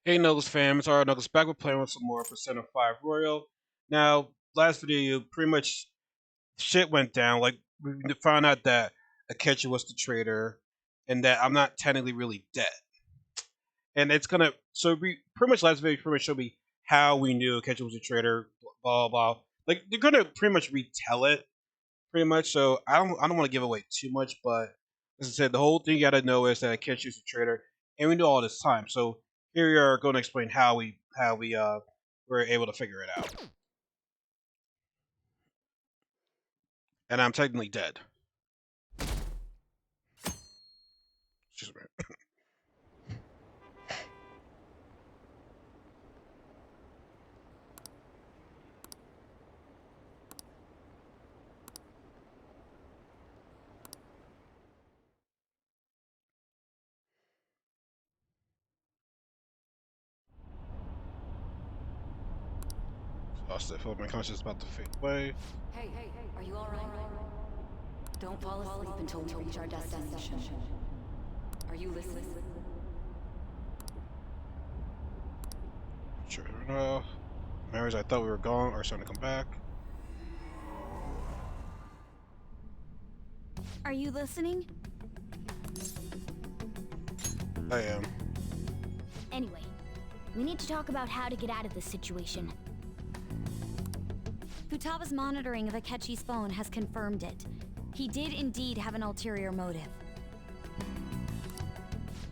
Hey Nuggles fam, it's our Nuggles back. We're playing with some more Persona 5 Royal. Now, last video, you pretty much shit went down. Like, we found out that Akechi was the traitor, and that I'm not technically really dead. And it's gonna, so we pretty much last video pretty much showed me how we knew Akechi was a traitor, blah, blah, blah. Like, they're gonna pretty much retell it, pretty much. So I don't want to give away too much, but as I said, the whole thing you gotta know is that Akechi is a traitor, and we knew all this time. So here we are going to explain how we were able to figure it out. And I'm technically dead. Excuse me. Lost it. I feel like my conscience is about to fade away. Hey, are you alright? Don't fall asleep until we reach our destination. Are you listening? Sure enough. Memories I thought we were gone are starting to come back. Are you listening? I am. Anyway, we need to talk about how to get out of this situation. Futaba's monitoring of Akechi's phone has confirmed it. He did indeed have an ulterior motive.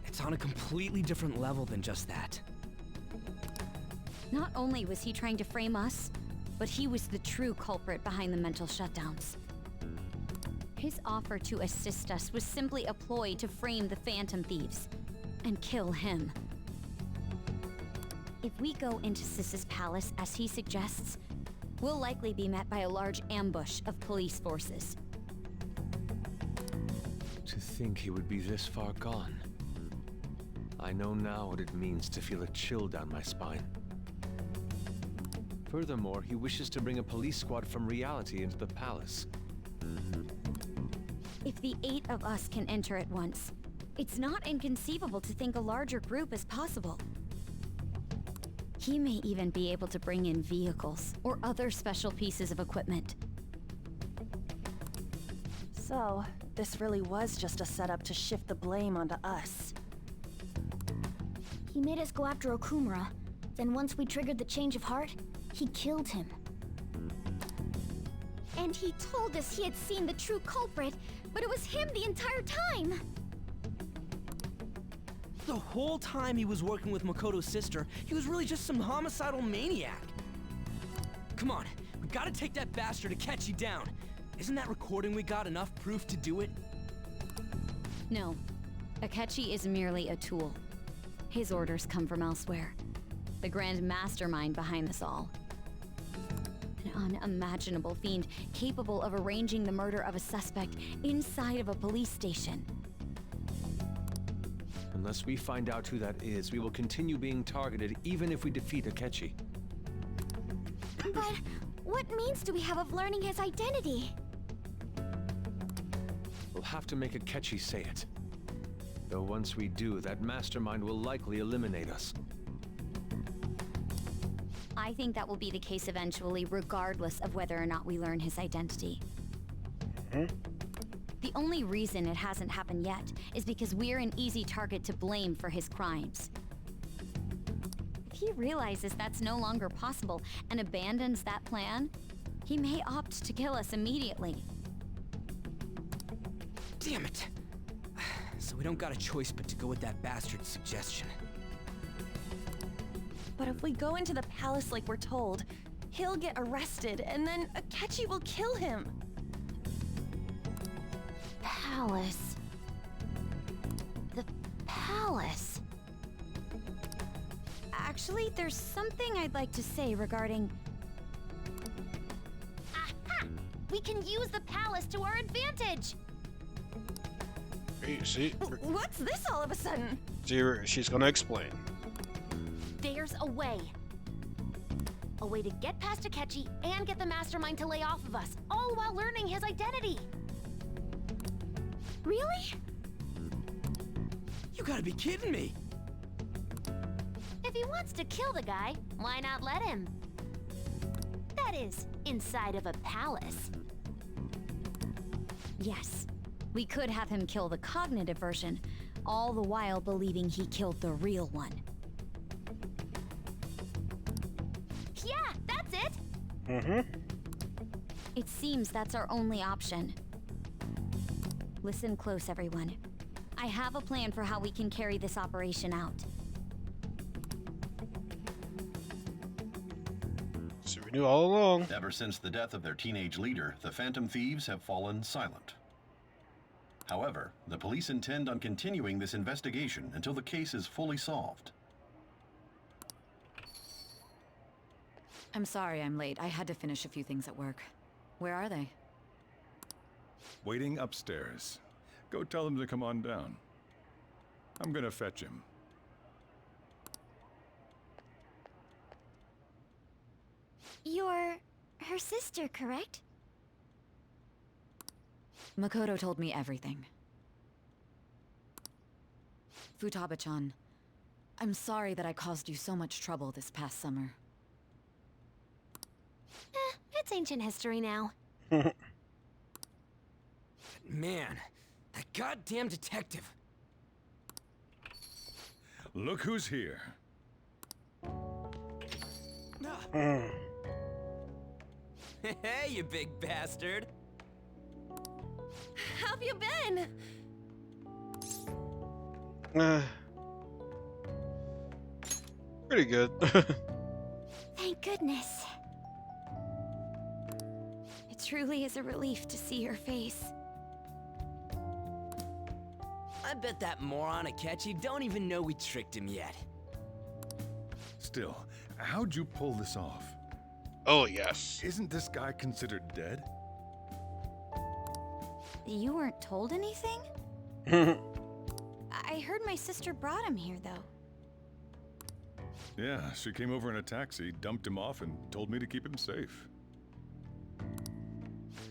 It's on a completely different level than just that. Not only was he trying to frame us, but he was the true culprit behind the mental shutdowns. His offer to assist us was simply a ploy to frame the Phantom Thieves and kill him. If we go into Sis's palace as he suggests, we'll likely be met by a large ambush of police forces. To think he would be this far gone. I know now what it means to feel a chill down my spine. Furthermore, he wishes to bring a police squad from reality into the palace. If the 8 of us can enter at once, it's not inconceivable to think a larger group is possible. He may even be able to bring in vehicles or other special pieces of equipment. So, this really was just a setup to shift the blame onto us. He made us go after Okumura. Then once we triggered the change of heart, he killed him. And he told us he had seen the true culprit, but it was him the entire time! The whole time he was working with Makoto's sister, he was really just some homicidal maniac. Come on, we gotta take that bastard Akechi down. Isn't that recording we got enough proof to do it? No. Akechi is merely a tool. His orders come from elsewhere. The grand mastermind behind this all. An unimaginable fiend capable of arranging the murder of a suspect inside of a police station. Unless we find out who that is, we will continue being targeted even if we defeat Akechi. But what means do we have of learning his identity? We'll have to make Akechi say it. Though once we do, that mastermind will likely eliminate us. I think that will be the case eventually, regardless of whether or not we learn his identity. The only reason it hasn't happened yet is because we're an easy target to blame for his crimes. If he realizes that's no longer possible and abandons that plan, he may opt to kill us immediately. Damn it! So we don't got a choice but to go with that bastard's suggestion. But if we go into the palace like we're told, he'll get arrested, and then Akechi will kill him. Palace. The palace. Actually, there's something I'd like to say regarding... Aha! We can use the palace to our advantage! Hey, see, What's this all of a sudden? she's gonna explain. There's a way. A way to get past Akechi and get the mastermind to lay off of us, all while learning his identity. Really? You gotta be kidding me! If If he wants to kill the guy, why not let him? That is, inside of a palace. Yes, we could have him kill the cognitive version, all the while believing he killed the real one. Yeah, that's it! Mm-hmm. It seems that's our only option. Listen close, everyone. I have a plan for how we can carry this operation out. So we knew all along. Ever since the death of their teenage leader, the Phantom Thieves have fallen silent. However, the police intend on continuing this investigation until the case is fully solved. I'm sorry I'm late. I had to finish a few things at work. Where are they? Waiting upstairs. Go tell them to come on down. I'm gonna fetch him. You're her sister, correct? Makoto told me everything. Futaba-chan, I'm sorry that I caused you so much trouble this past summer. It's ancient history now. Man, that goddamn detective. Look who's here. Hey, you big bastard. How've you been? Pretty good. Thank goodness. It truly is a relief to see your face. I bet that moron Akechi don't even know we tricked him yet. Still, how'd you pull this off? Oh, yes. Isn't this guy considered dead? You weren't told anything? I heard my sister brought him here, though. Yeah, she came over in a taxi, dumped him off, and told me to keep him safe.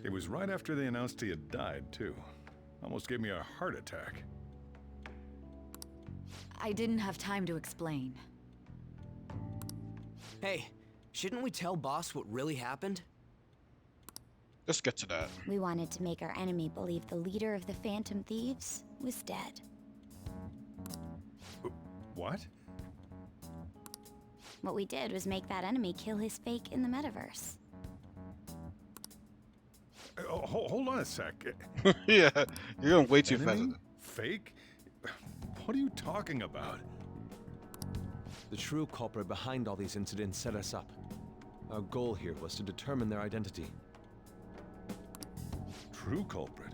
It was right after they announced he had died, too. Almost gave me a heart attack. I didn't have time to explain. Hey, shouldn't we tell boss what really happened? Let's get to that. We wanted to make our enemy believe the leader of the Phantom Thieves was dead. What? What we did was make that enemy kill his fake in the metaverse. Hold on a sec. Yeah, you're going way too fast. Enemy? Fake? What are you talking about? The true culprit behind all these incidents set us up. Our goal here was to determine their identity. True culprit?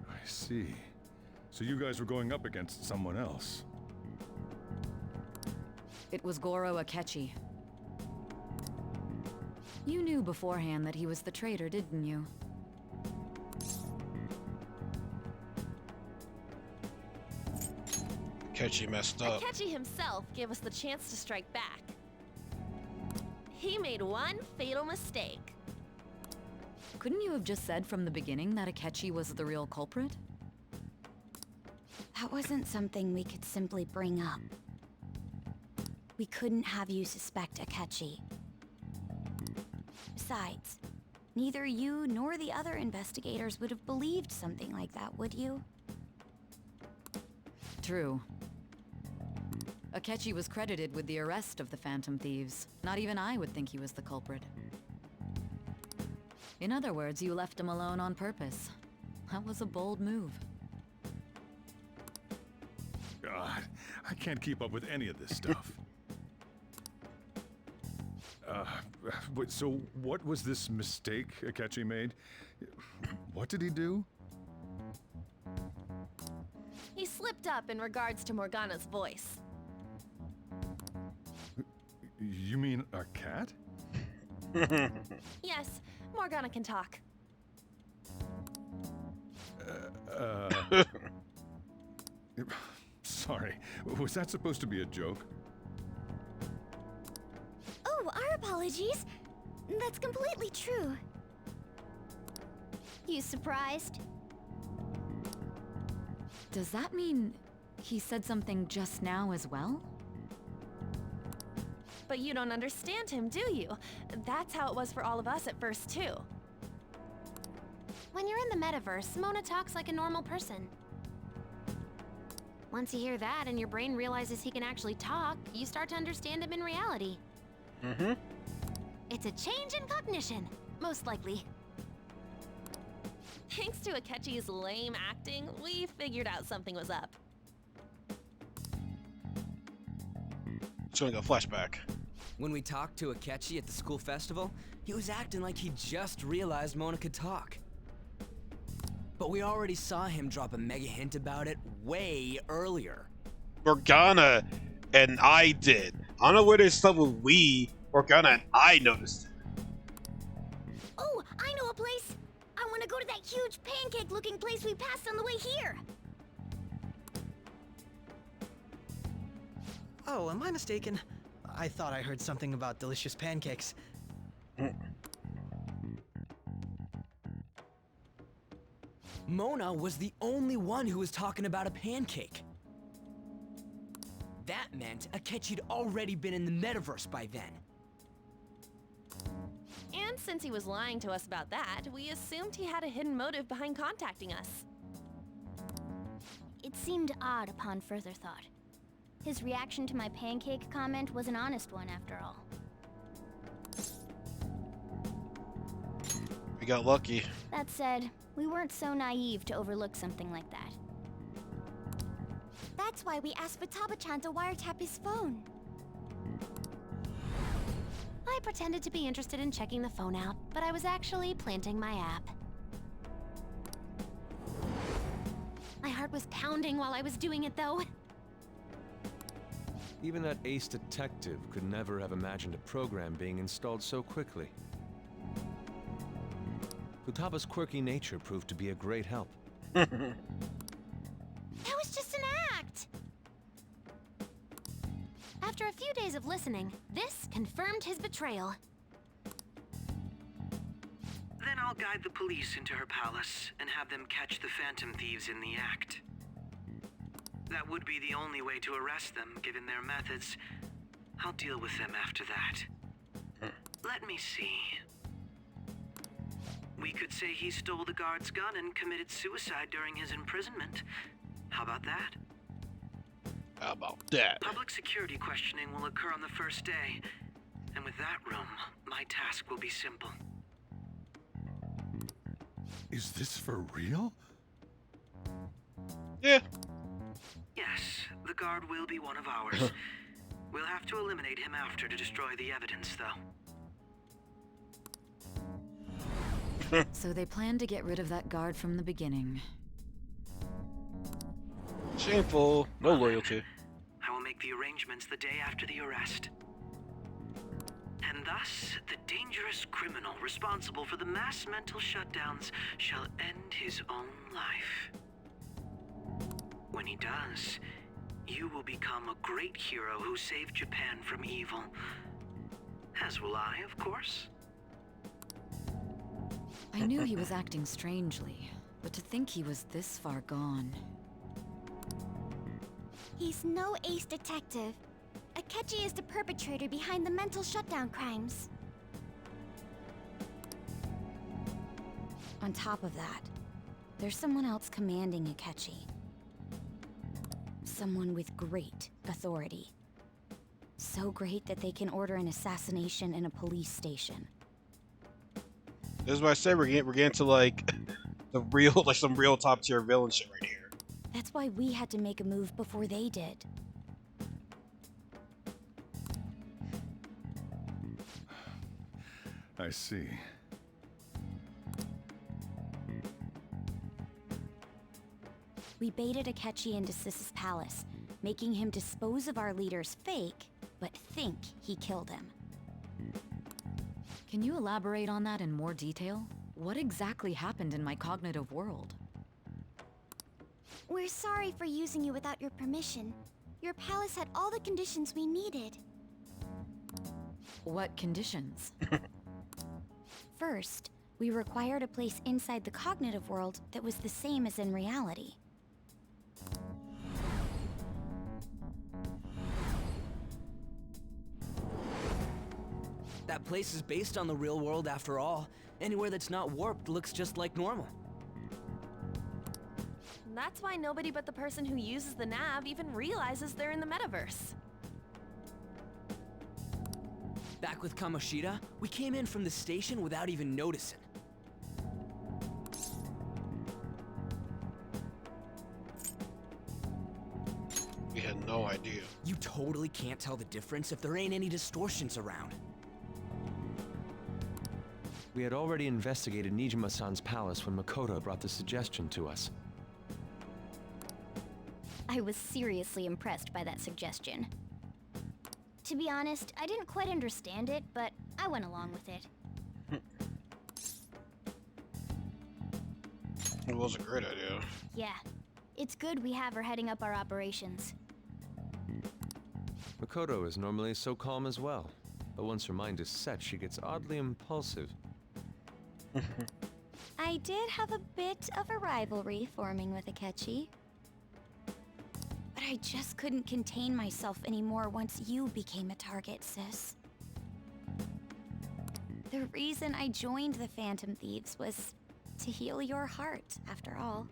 I see. So you guys were going up against someone else. It was Goro Akechi. You knew beforehand that he was the traitor, didn't you? Akechi messed up. Akechi himself gave us the chance to strike back. He made one fatal mistake. Couldn't you have just said from the beginning that Akechi was the real culprit? That wasn't something we could simply bring up. We couldn't have you suspect Akechi. Besides, neither you nor the other investigators would have believed something like that, would you? True. Akechi was credited with the arrest of the Phantom Thieves. Not even I would think he was the culprit. In other words, you left him alone on purpose. That was a bold move. God, I can't keep up with any of this stuff. So what was this mistake Akechi made? What did he do? He slipped up in regards to Morgana's voice. You mean a cat? Yes, Morgana can talk. Sorry, was that supposed to be a joke? Oh, our apologies. That's completely true. You surprised? Does that mean he said something just now as well? But you don't understand him, do you? That's how it was for all of us at first, too. When you're in the metaverse, Mona talks like a normal person. Once you hear that and your brain realizes he can actually talk, you start to understand him in reality. Mm-hmm. It's a change in cognition, most likely. Thanks to Akechi's lame acting, we figured out something was up. Showing a flashback. When we talked to Akechi at the school festival, he was acting like he just realized Mona could talk. But we already saw him drop a mega hint about it way earlier. Morgana and I did. I don't know where there's stuff with we. Morgana and I noticed it. Oh, I know a place! I want to go to that huge pancake-looking place we passed on the way here! Oh, am I mistaken? I thought I heard something about delicious pancakes. Mona was the only one who was talking about a pancake. That meant Akechi'd already been in the metaverse by then. And since he was lying to us about that, we assumed he had a hidden motive behind contacting us. It seemed odd upon further thought. His reaction to my pancake comment was an honest one, after all. We got lucky. That said, we weren't so naive to overlook something like that. That's why we asked Futaba-chan to wiretap his phone. I pretended to be interested in checking the phone out, but I was actually planting my app. My heart was pounding while I was doing it, though. Even that ace detective could never have imagined a program being installed so quickly. Futaba's quirky nature proved to be a great help. That was just an act! After a few days of listening, this confirmed his betrayal. Then I'll guide the police into her palace and have them catch the Phantom Thieves in the act. That would be the only way to arrest them, given their methods. I'll deal with them after that. Let me see. We could say he stole the guard's gun and committed suicide during his imprisonment. How about that? How about that? Public security questioning will occur on the first day. And with that room, my task will be simple. Is this for real? Yeah. Yes, the guard will be one of ours. We'll have to eliminate him after to destroy the evidence, though. So they planned to get rid of that guard from the beginning. Shameful. No loyalty. I will make the arrangements the day after the arrest. And thus, the dangerous criminal responsible for the mass mental shutdowns shall end his own life. When he does, you will become a great hero who saved Japan from evil. As will I, of course. I knew he was acting strangely, but to think he was this far gone. He's no ace detective. Akechi is the perpetrator behind the mental shutdown crimes. On top of that, there's someone else commanding Akechi. Someone with great authority. So great that they can order an assassination in a police station. This is what I said. We're getting to like the real, like some real top tier villain shit right here. That's why we had to make a move before they did. I see. We baited Akechi into Sis's palace, making him dispose of our leader's fake, but think he killed him. Can you elaborate on that in more detail? What exactly happened in my cognitive world? We're sorry for using you without your permission. Your palace had all the conditions we needed. What conditions? First, we required a place inside the cognitive world that was the same as in reality. That place is based on the real world after all. Anywhere that's not warped looks just like normal. That's why nobody but the person who uses the nav even realizes they're in the metaverse. Back with Kamoshida, we came in from the station without even noticing. We had no idea. You totally can't tell the difference if there ain't any distortions around. We had already investigated Nijima-san's palace when Makoto brought the suggestion to us. I was seriously impressed by that suggestion. To be honest, I didn't quite understand it, but I went along with it. It was a great idea. Yeah, it's good we have her heading up our operations. Makoto is normally so calm as well, but once her mind is set, she gets oddly impulsive. I did have a bit of a rivalry forming with Akechi. But I just couldn't contain myself anymore once you became a target, sis. The reason I joined the Phantom Thieves was to heal your heart, after all.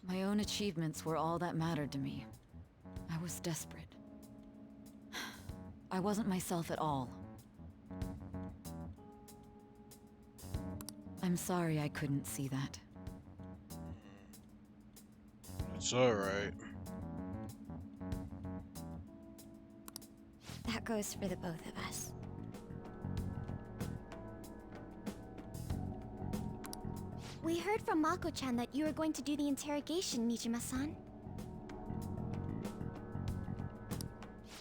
My own achievements were all that mattered to me. I was desperate. I wasn't myself at all. I'm sorry I couldn't see that. It's alright. That goes for the both of us. We heard from Mako-chan that you were going to do the interrogation, Nijima-san.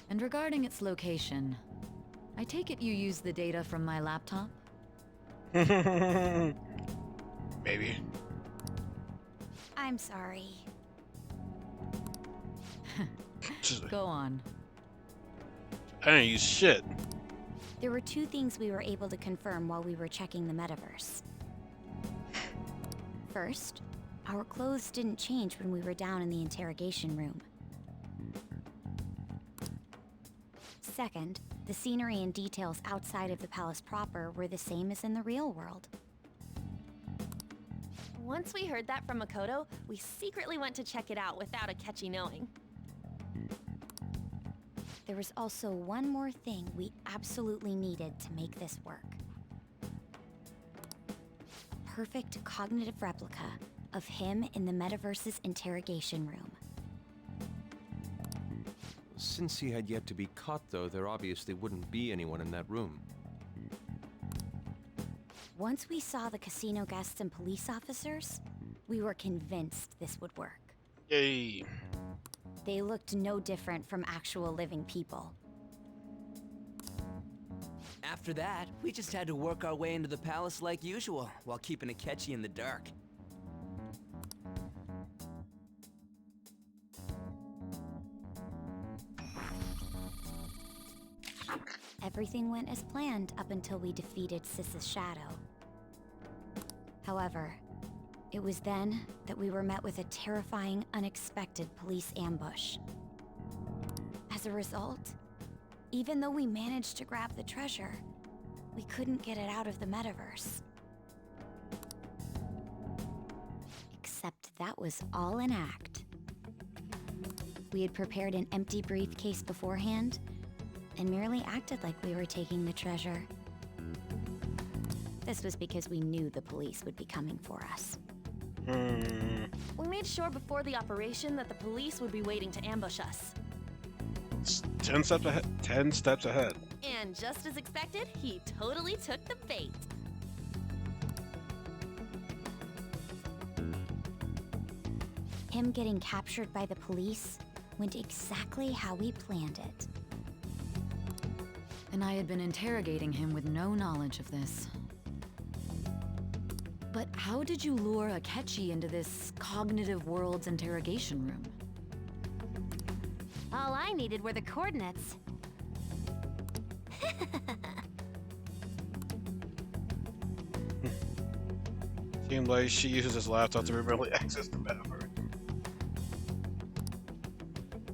And regarding its location, I take it you use the data from my laptop? Maybe. I'm sorry. Go on. I didn't use shit. There were two things we were able to confirm while we were checking the metaverse. First, our clothes didn't change when we were down in the interrogation room. Second, the scenery and details outside of the palace proper were the same as in the real world. Once we heard that from Makoto, we secretly went to check it out without Akechi knowing. There was also one more thing we absolutely needed to make this work. A perfect cognitive replica of him in the metaverse's interrogation room. Since he had yet to be caught, though, there obviously wouldn't be anyone in that room. Once we saw the casino guests and police officers, we were convinced this would work. Yay. They looked no different from actual living people. After that, we just had to work our way into the palace like usual, while keeping Akechi in the dark. Everything went as planned up until we defeated Sis's shadow. However, it was then that we were met with a terrifying, unexpected police ambush. As a result, even though we managed to grab the treasure, we couldn't get it out of the metaverse. Except that was all an act. We had prepared an empty briefcase beforehand, and merely acted like we were taking the treasure. This was because we knew the police would be coming for us. We made sure before the operation that the police would be waiting to ambush us. It's 10 steps ahead. 10 steps ahead. And just as expected, he totally took the bait. Him getting captured by the police went exactly how we planned it. And I had been interrogating him with no knowledge of this. But how did you lure Akechi into this cognitive world's interrogation room? All I needed were the coordinates. Seemed like she uses his laptop to remotely access the metaverse.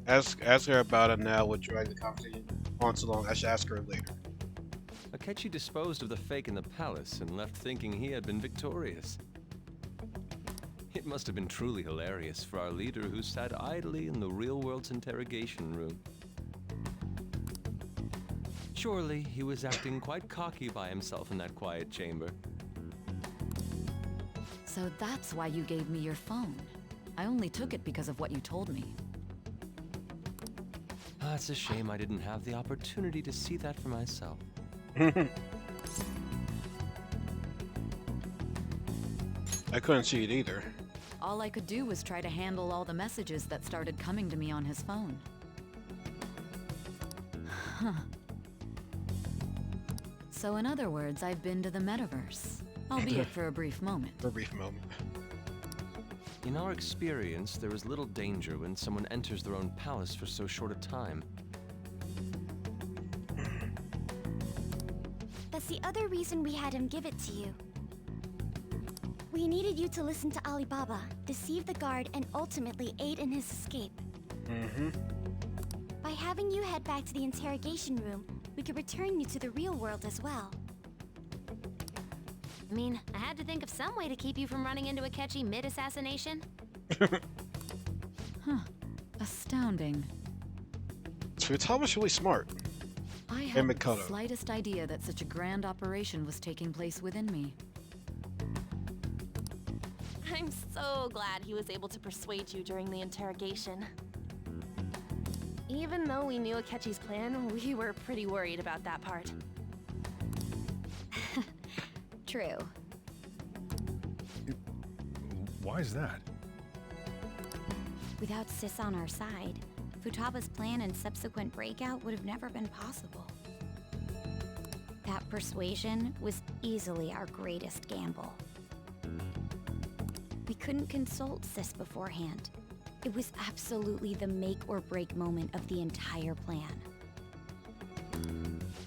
Ask her about it now. We'll drag the conversation on so long. I should ask her later. Akechi disposed of the fake in the palace and left thinking he had been victorious. It must have been truly hilarious for our leader who sat idly in the real world's interrogation room. Surely he was acting quite cocky by himself in that quiet chamber. So that's why you gave me your phone. I only took it because of what you told me. It's a shame I didn't have the opportunity to see that for myself. I couldn't see it either. All I could do was try to handle all the messages that started coming to me on his phone. Huh. So in other words, I've been to the metaverse, albeit for a brief moment. For a brief moment. In our experience, there is little danger when someone enters their own palace for so short a time. That's the other reason we had him give it to you. We needed you to listen to Alibaba, deceive the guard, and ultimately aid in his escape. By having you head back to the interrogation room, we could return you to the real world as well. I mean, I had to think of some way to keep you from running into Akechi mid-assassination. Huh. Astounding. Futaba's really smart. I And hadn't the Makoto. slightest idea that such a grand operation was taking place within me. I'm so glad he was able to persuade you during the interrogation. Even though we knew Akechi's plan, we were pretty worried about that part. True. Why's that? Without Sis on our side, Futaba's plan and subsequent breakout would have never been possible. That persuasion was easily our greatest gamble. We couldn't consult Sis beforehand. It was absolutely the make or break moment of the entire plan.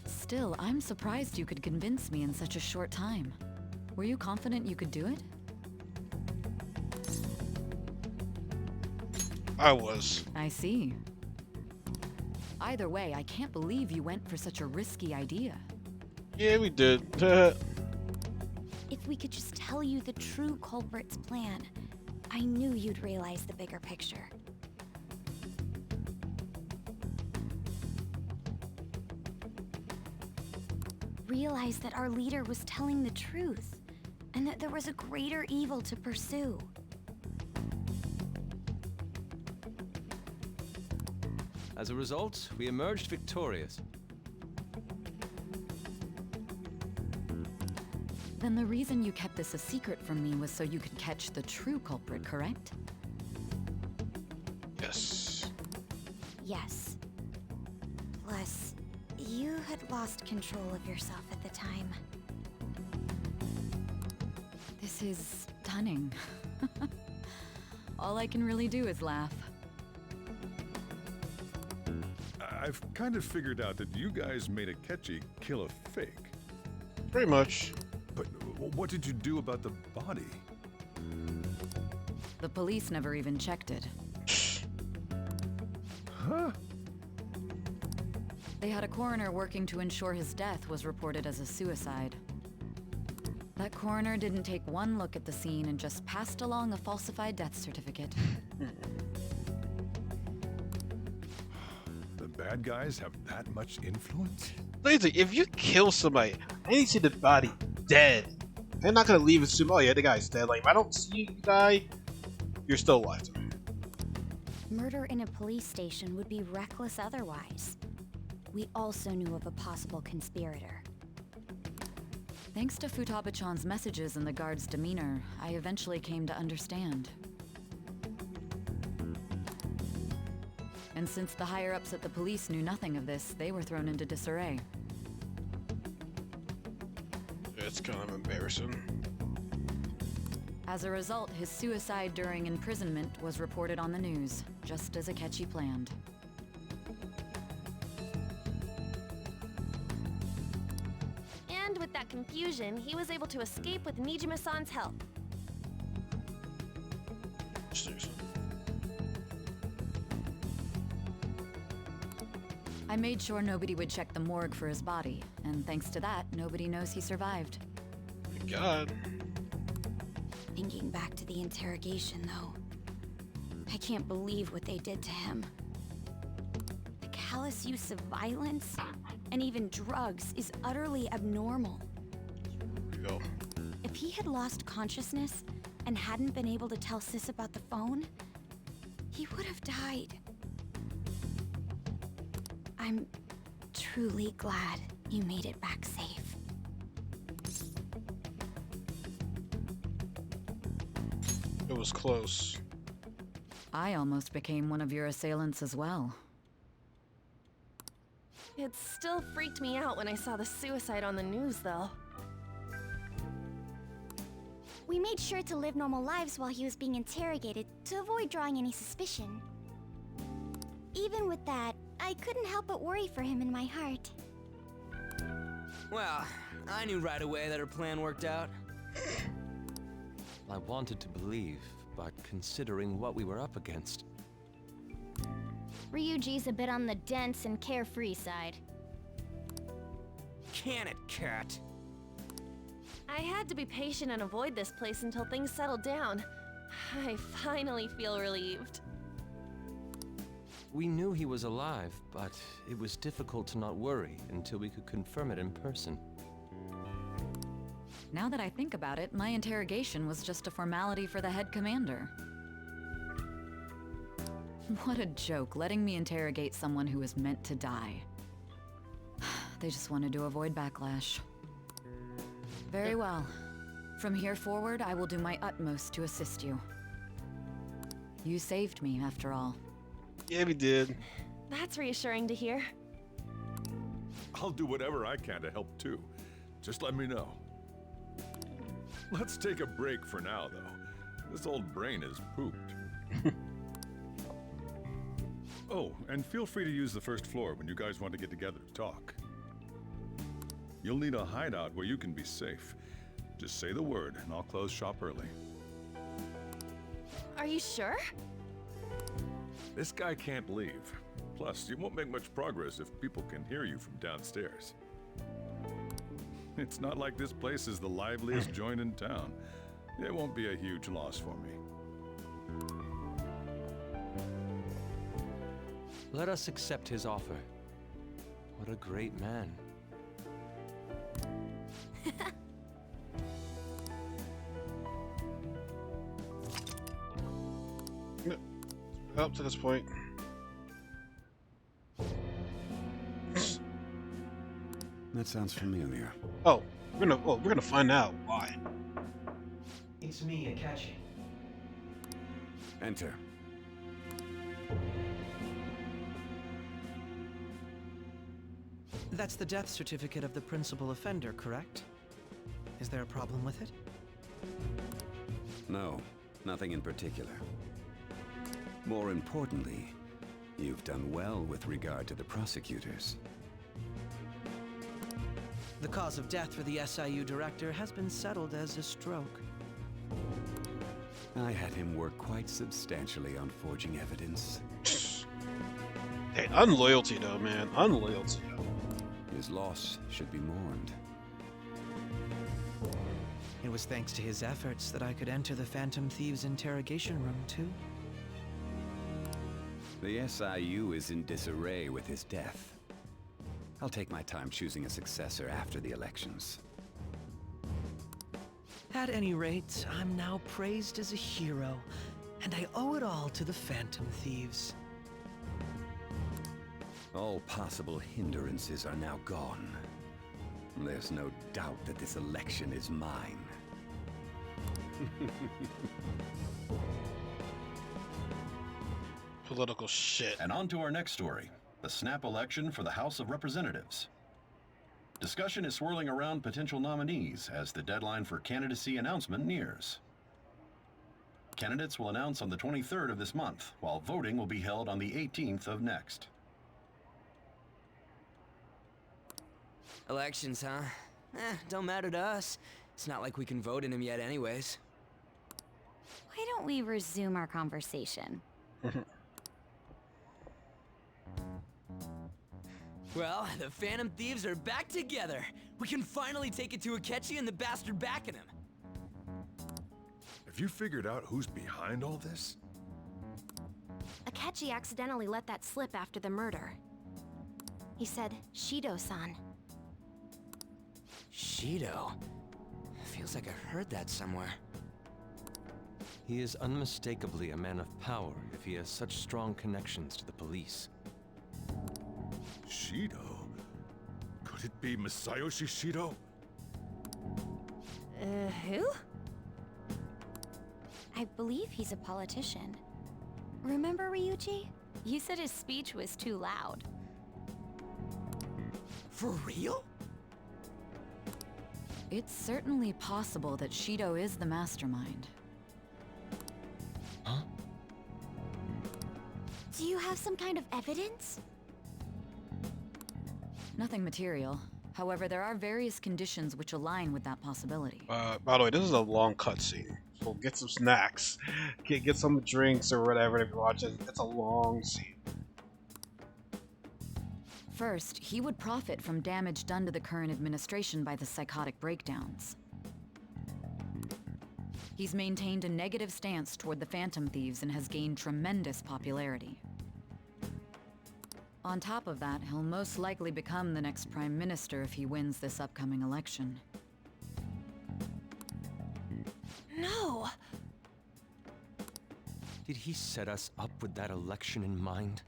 Still, I'm surprised you could convince me in such a short time. Were you confident you could do it? I was. I see. Either way, I can't believe you went for such a risky idea. Yeah, we did. If we could just tell you the true culprit's plan, I knew you'd realize the bigger picture. Realize that our leader was telling the truth, and that there was a greater evil to pursue. As a result, we emerged victorious. Then the reason you kept this a secret from me was so you could catch the true culprit, correct? Yes. Yes. Plus, you had lost control of yourself at the time. This is stunning. All I can really do is laugh. I've kind of figured out that you guys made Akechi kill a fake. Pretty much. But what did you do about the body? The police never even checked it. Huh? They had a coroner working to ensure his death was reported as a suicide. That coroner didn't take one look at the scene and just passed along a falsified death certificate. The bad guys have that much influence? Lazy, if you kill somebody, I need to see the body dead. They're not gonna leave and assume, oh yeah, the guy's dead. Like, if I don't see you die, you're still alive to me. Murder in a police station would be reckless otherwise. We also knew of a possible conspirator. Thanks to Futaba-chan's messages and the guard's demeanor, I eventually came to understand. And since the higher-ups at the police knew nothing of this, they were thrown into disarray. It's kind of embarrassing. As a result, his suicide during imprisonment was reported on the news, just as Akechi planned. And with that confusion, he was able to escape with Nijima-san's help. I made sure nobody would check the morgue for his body, and thanks to that, nobody knows he survived. God. Thinking back to the interrogation, though, I can't believe what they did to him. The callous use of violence and even drugs is utterly abnormal. Here we go. If he had lost consciousness and hadn't been able to tell Sis about the phone, he would have died. I'm truly glad you made it back safe. It was close. I almost became one of your assailants as well. It still freaked me out when I saw the suicide on the news, though. We made sure to live normal lives while he was being interrogated to avoid drawing any suspicion. Even with that, I couldn't help but worry for him in my heart. Well, I knew right away that her plan worked out. I wanted to believe, but considering what we were up against. Ryuji's a bit on the dense and carefree side. Can it, cat? I had to be patient and avoid this place until things settled down. I finally feel relieved. We knew he was alive, but it was difficult to not worry until we could confirm it in person. Now that I think about it, my interrogation was just a formality for the head commander. What a joke, letting me interrogate someone who was meant to die. They just wanted to avoid backlash. Very well. From here forward, I will do my utmost to assist you. You saved me, after all. Yeah, we did. That's reassuring to hear. I'll do whatever I can to help too. Just let me know. Let's take a break for now, though. This old brain is pooped. Oh, and feel free to use the first floor when you guys want to get together to talk. You'll need a hideout where you can be safe. Just say the word, and I'll close shop early. Are you sure? This guy can't leave. Plus, you won't make much progress if people can hear you from downstairs. It's not like this place is the liveliest joint in town. It won't be a huge loss for me. Let us accept his offer. What a great man. Up to this point. That sounds familiar. Oh, we're gonna find out why. It's me, Akachi. Enter. That's the death certificate of the principal offender, correct? Is there a problem with it? No, nothing in particular. More importantly, you've done well with regard to the prosecutors. The cause of death for the SIU director has been settled as a stroke. I had him work quite substantially on forging evidence. Hey, unloyalty though, man. Unloyalty. His loss should be mourned. It was thanks to his efforts that I could enter the Phantom Thieves' interrogation room, too. The SIU is in disarray with his death. I'll take my time choosing a successor after the elections. At any rate, I'm now praised as a hero, and I owe it all to the Phantom Thieves. All possible hindrances are now gone. There's no doubt that this election is mine. Political shit. And on to our next story, the snap election for the House of Representatives. Discussion is swirling around potential nominees as the deadline for candidacy announcement nears. Candidates will announce on the 23rd of this month, while voting will be held on the 18th of next. Elections, huh? Don't matter to us. It's not like we can vote in them yet anyways. Why don't we resume our conversation? Well, the Phantom Thieves are back together. We can finally take it to Akechi and the bastard backing him. Have you figured out who's behind all this? Akechi accidentally let that slip after the murder. He said, Shido-san. Shido? Feels like I've heard that somewhere. He is unmistakably a man of power if he has such strong connections to the police. Shido? Could it be Masayoshi Shido? Who? I believe he's a politician. Remember, Ryuji? You said his speech was too loud. For real? It's certainly possible that Shido is the mastermind. Huh? Do you have some kind of evidence? Nothing material. However, there are various conditions which align with that possibility. By the way, this is a long cutscene. So get some snacks, get some drinks or whatever if you're watching. It's a long scene. First, he would profit from damage done to the current administration by the psychotic breakdowns. He's maintained a negative stance toward the Phantom Thieves and has gained tremendous popularity. On top of that, he'll most likely become the next Prime Minister if he wins this upcoming election. No! Did he set us up with that election in mind?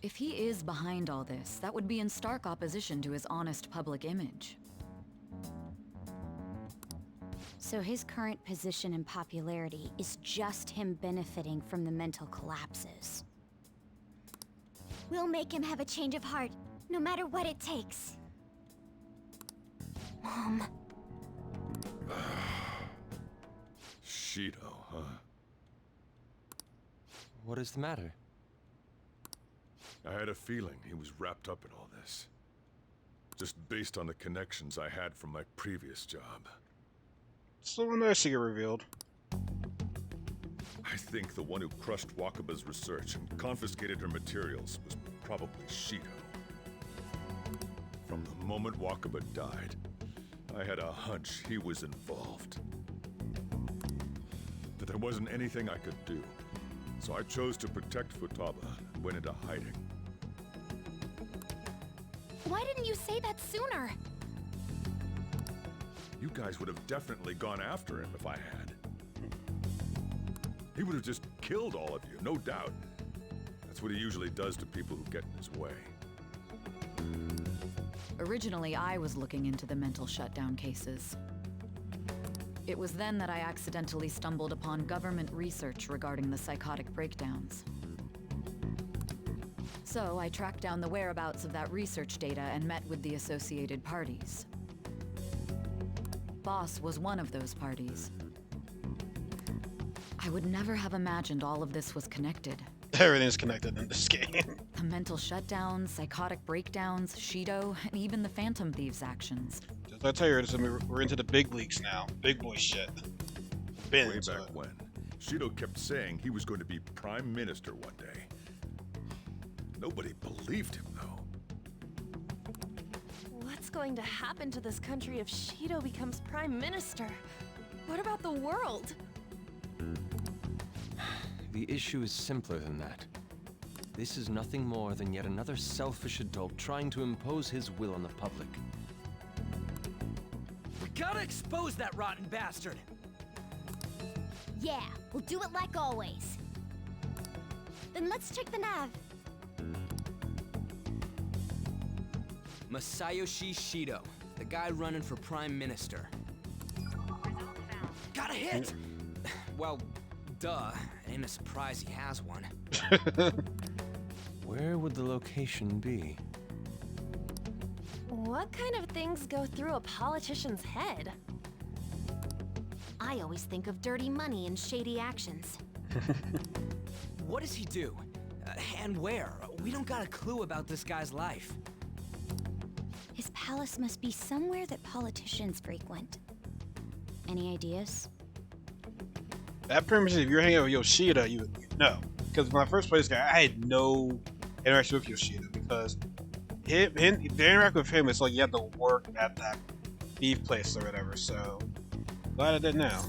If he is behind all this, that would be in stark opposition to his honest public image. So his current position and popularity is just him benefiting from the mental collapses. We'll make him have a change of heart, no matter what it takes. Mom. Shido, huh? What is the matter? I had a feeling he was wrapped up in all this. Just based on the connections I had from my previous job. So nice to get revealed. I think the one who crushed Wakaba's research and confiscated her materials was probably Shido. From the moment Wakaba died, I had a hunch he was involved. But there wasn't anything I could do, so I chose to protect Futaba and went into hiding. Why didn't you say that sooner? You guys would have definitely gone after him if I had. He would have just killed all of you, no doubt. That's what he usually does to people who get in his way. Originally, I was looking into the mental shutdown cases. It was then that I accidentally stumbled upon government research regarding the psychotic breakdowns. So I tracked down the whereabouts of that research data and met with the associated parties. Boss was one of those parties. I would never have imagined all of this was connected. Everything's connected in this game. The mental shutdowns, psychotic breakdowns, Shido, and even the Phantom Thieves' actions. Just I tell you, we're into the big leagues now. Big boy shit. Been Way back when, Shido kept saying he was going to be Prime Minister one day. Nobody believed him, though. What's going to happen to this country if Shido becomes Prime Minister? What about the world? The issue is simpler than that. This is nothing more than yet another selfish adult trying to impose his will on the public. We gotta expose that rotten bastard! Yeah, we'll do it like always. Then let's check the nav. Masayoshi Shido, the guy running for Prime Minister. Got a hit! Well, duh. Ain't a surprise he has one. Where would the location be? What kind of things go through a politician's head? I always think of dirty money and shady actions. What does he do? And where? We don't got a clue about this guy's life. His palace must be somewhere that politicians frequent. Any ideas? That premises, if you're hanging out with Yoshida, you know. Because when I first played this guy, I had no interaction with Yoshida because the interact with him is like you have to work at that beef place or whatever. So glad I did now.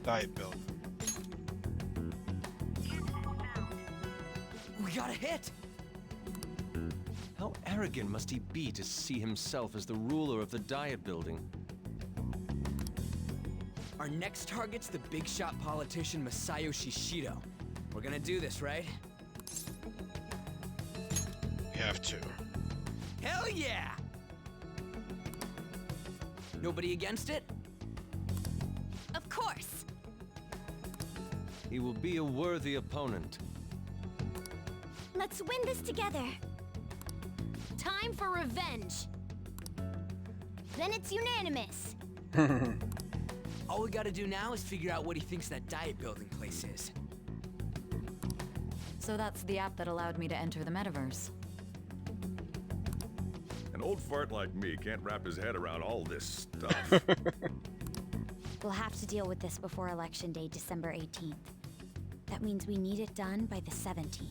Diet build. We got a hit! How arrogant must he be to see himself as the ruler of the Diet Building? Our next target's the big shot politician Masayoshi Shido. We're gonna do this, right? We have to. Hell yeah! Nobody against it? Of course! He will be a worthy opponent. Let's win this together. Time for revenge! Then it's unanimous. All we gotta do now is figure out what he thinks that diet building place is. So that's the app that allowed me to enter the metaverse. An old fart like me can't wrap his head around all this stuff. We'll have to deal with this before Election Day, December 18th. That means we need it done by the 17th.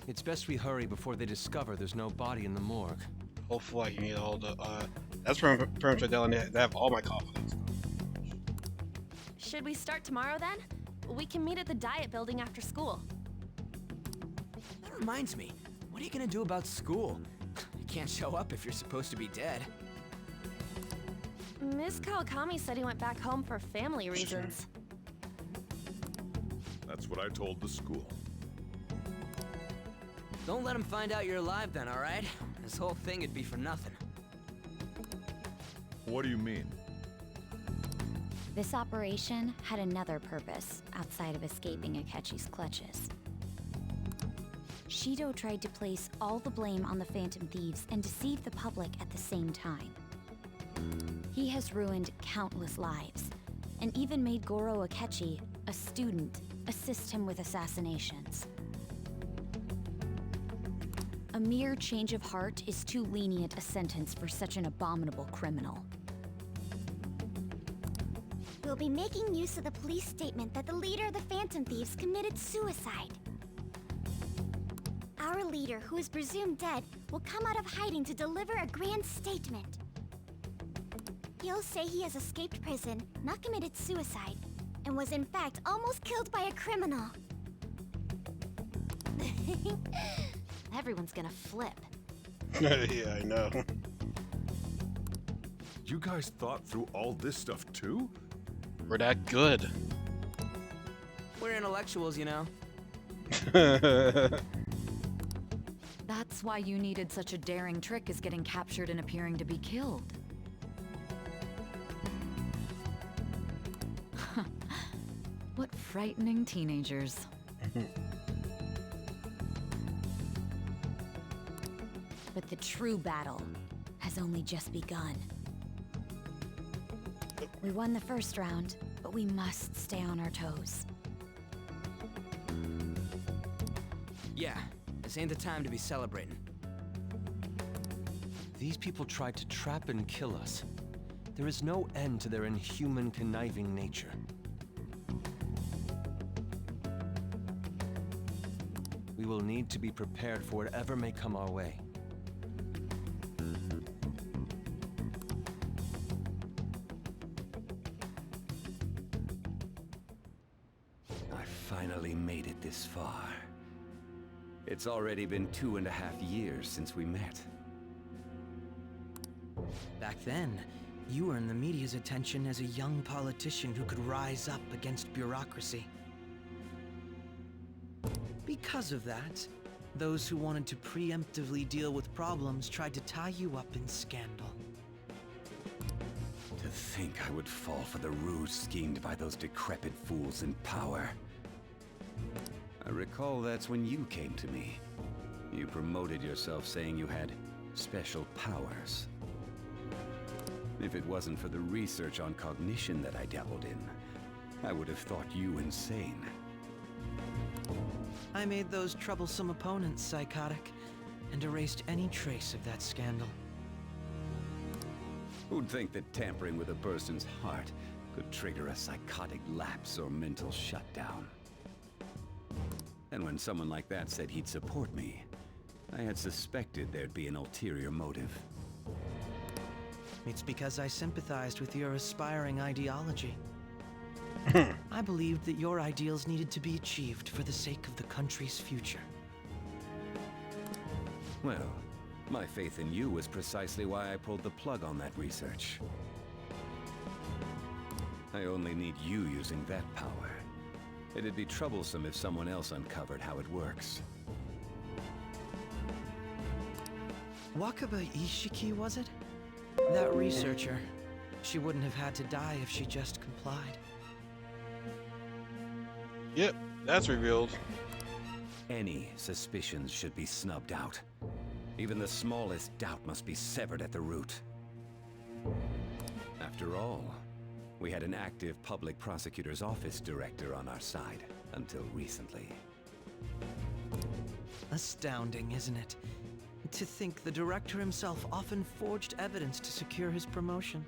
It's best we hurry before they discover there's no body in the morgue. Hopefully I can get all the that's pretty much they have all my confidence. Should we start tomorrow then? We can meet at the diet building after school. That reminds me, what are you gonna do about school? You can't show up if you're supposed to be dead. Miss Kawakami said he went back home for family reasons. That's what I told the school. Don't let him find out you're alive then, alright? This whole thing would be for nothing. What do you mean? This operation had another purpose outside of escaping Akechi's clutches. Shido tried to place all the blame on the Phantom Thieves and deceive the public at the same time. He has ruined countless lives, and even made Goro Akechi, a student, assist him with assassinations. A mere change of heart is too lenient a sentence for such an abominable criminal. We'll be making use of the police statement that the leader of the Phantom Thieves committed suicide. Our leader, who is presumed dead, will come out of hiding to deliver a grand statement. He'll say he has escaped prison, not committed suicide, and was in fact almost killed by a criminal. Everyone's gonna flip. Yeah, I know. You guys thought through all this stuff too? We're that good. We're intellectuals, you know. That's why you needed such a daring trick as getting captured and appearing to be killed. What frightening teenagers. But the true battle has only just begun. We won the first round, but we must stay on our toes. Yeah, this ain't the time to be celebrating. These people tried to trap and kill us. There is no end to their inhuman, conniving nature. We will need to be prepared for whatever may come our way. I finally made it this far. It's already been 2.5 years since we met. Back then, you earned the media's attention as a young politician who could rise up against bureaucracy. Because of that, those who wanted to preemptively deal with problems tried to tie you up in scandal. To think I would fall for the ruse schemed by those decrepit fools in power. I recall that's when you came to me. You promoted yourself saying you had special powers. If it wasn't for the research on cognition that I dabbled in, I would have thought you insane. I made those troublesome opponents psychotic, and erased any trace of that scandal. Who'd think that tampering with a person's heart could trigger a psychotic lapse or mental shutdown? And when someone like that said he'd support me, I had suspected there'd be an ulterior motive. It's because I sympathized with your aspiring ideology. I believed that your ideals needed to be achieved for the sake of the country's future. Well, my faith in you was precisely why I pulled the plug on that research. I only need you using that power. It'd be troublesome if someone else uncovered how it works. Wakaba Ishiki, was it? That researcher. She wouldn't have had to die if she just complied. Yep, that's revealed. Any suspicions should be snubbed out. Even the smallest doubt must be severed at the root. After all, we had an active public prosecutor's office director on our side until recently. Astounding, isn't it? To think the director himself often forged evidence to secure his promotion.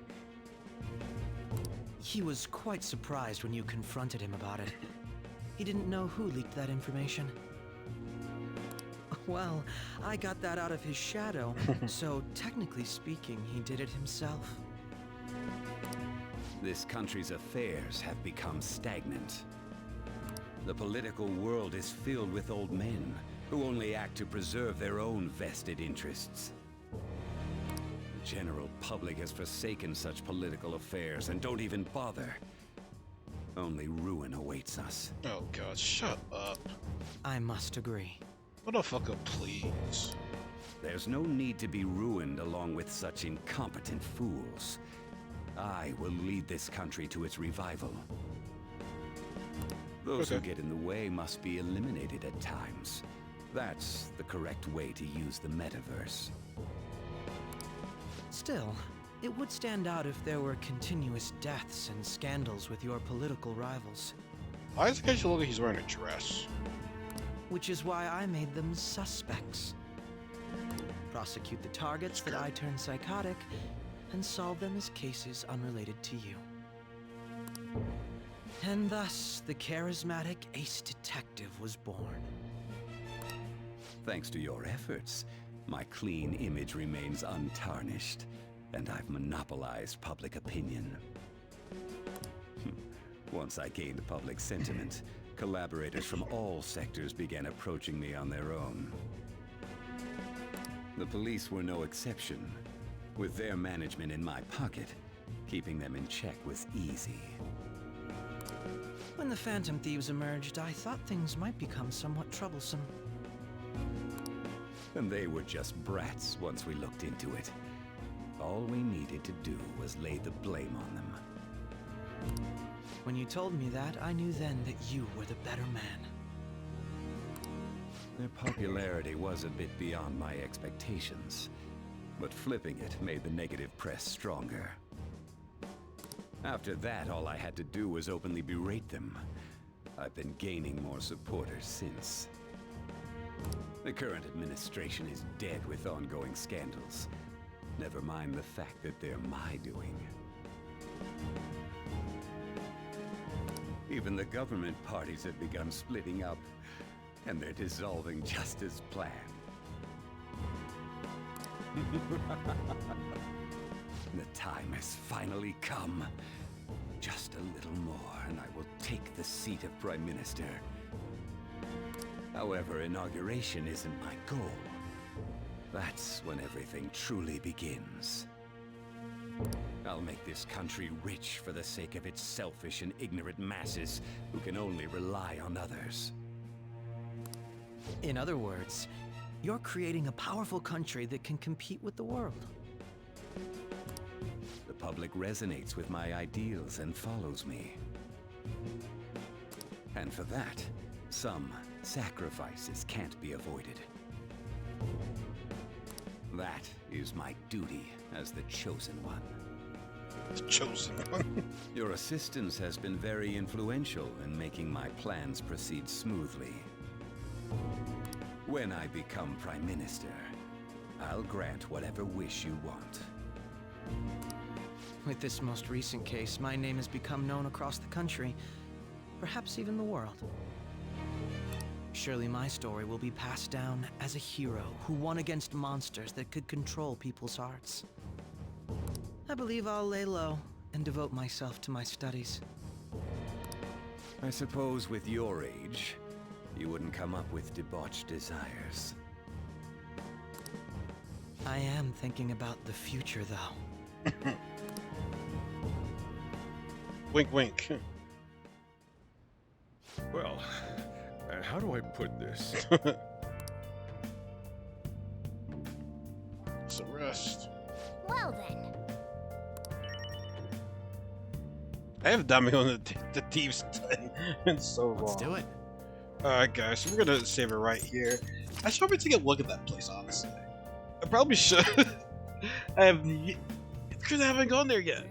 He was quite surprised when you confronted him about it. He didn't know who leaked that information. Well, I got that out of his shadow, so technically speaking, he did it himself. This country's affairs have become stagnant. The political world is filled with old men who only act to preserve their own vested interests. The general public has forsaken such political affairs and don't even bother. Only ruin awaits us. Oh god, shut up. I must agree. Motherfucker, please. There's no need to be ruined along with such incompetent fools. I will lead this country to its revival. Those who get in the way must be eliminated at times. That's the correct way to use the metaverse. Still, it would stand out if there were continuous deaths and scandals with your political rivals. Why does Akechi look like he's wearing a dress? Which is why I made them suspects. Prosecute the targets that I turn psychotic, and solve them as cases unrelated to you. And thus, the charismatic ace detective was born. Thanks to your efforts, my clean image remains untarnished, and I've monopolized public opinion. Once I gained public sentiment, collaborators from all sectors began approaching me on their own. The police were no exception. With their management in my pocket, keeping them in check was easy. When the Phantom Thieves emerged, I thought things might become somewhat troublesome. And they were just brats once we looked into it. All we needed to do was lay the blame on them. When you told me that, I knew then that you were the better man. Their popularity was a bit beyond my expectations, but flipping it made the negative press stronger. After that, all I had to do was openly berate them. I've been gaining more supporters since. The current administration is dead with ongoing scandals. Never mind the fact that they're my doing. Even the government parties have begun splitting up, and they're dissolving just as planned. The time has finally come. Just a little more, and I will take the seat of Prime Minister. However, inauguration isn't my goal. That's when everything truly begins. I'll make this country rich for the sake of its selfish and ignorant masses who can only rely on others. In other words, you're creating a powerful country that can compete with the world. The public resonates with my ideals and follows me. And for that, some sacrifices can't be avoided. That is my duty as the Chosen One. The Chosen One? Your assistance has been very influential in making my plans proceed smoothly. When I become Prime Minister, I'll grant whatever wish you want. With this most recent case, my name has become known across the country, perhaps even the world. Surely my story will be passed down as a hero who won against monsters that could control people's hearts. I believe I'll lay low and devote myself to my studies. I suppose with your age, you wouldn't come up with debauched desires. I am thinking about the future, though. Wink, wink. Well, how do I put this? It's a rest. Well then. I have done on the Thieves in so long. Let's do it. Alright guys, so we're gonna save it right here. I should probably take a look at that place, honestly. I probably should. It's because I haven't gone there yet.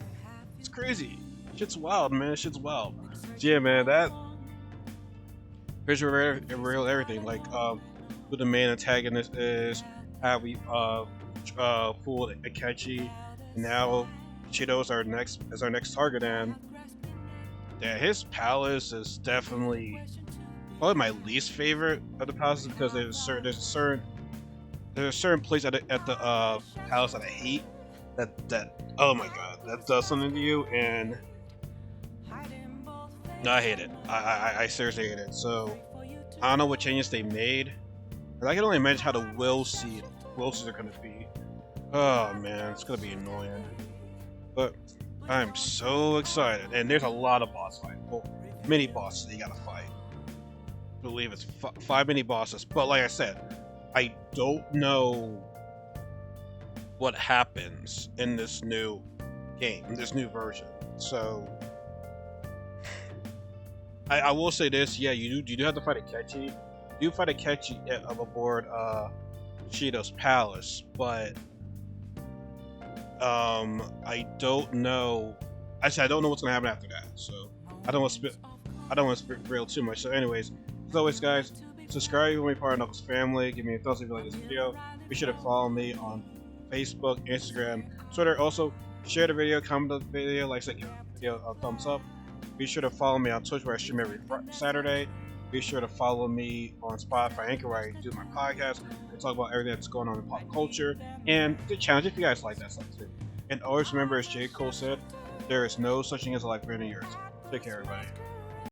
It's crazy. Shit's wild, man. Shit's wild. So yeah, man, that here's real everything. Like who the main antagonist is, how we fooled Akechi, and now Chido is our next target, and yeah, his palace is definitely probably my least favorite of the palaces because there's a certain place at the palace that I hate. That oh my god, that does something to you, and no, I hate it. I seriously hate it. So I don't know what changes they made. I can only imagine how the wills are gonna be. Oh man, it's gonna be annoying. But I'm so excited, and there's a lot of boss fights. Well, mini bosses that you gotta fight. I believe it's 5 mini bosses. But like I said, I don't know what happens in this new game, in this new version. So I will say this: yeah, you do have to fight Akechi. You do fight Akechi aboard Shido's palace, but I don't know. Actually, I don't know what's gonna happen after that. So I don't want to spoil too much. So, anyways, as always, guys, subscribe if you want to be part of Knuckles family. Give me a thumbs up if you like this video. Be sure to follow me on Facebook, Instagram, Twitter. Also, share the video, comment the video, like, give the video a thumbs up. Be sure to follow me on Twitch where I stream every Saturday. Be sure to follow me on Spotify, Anchor, where I do my podcast and talk about everything that's going on in pop culture and the challenge if you guys like that stuff too. And always remember, as J. Cole said, there is no such thing as a life better than yours. Take care, everybody.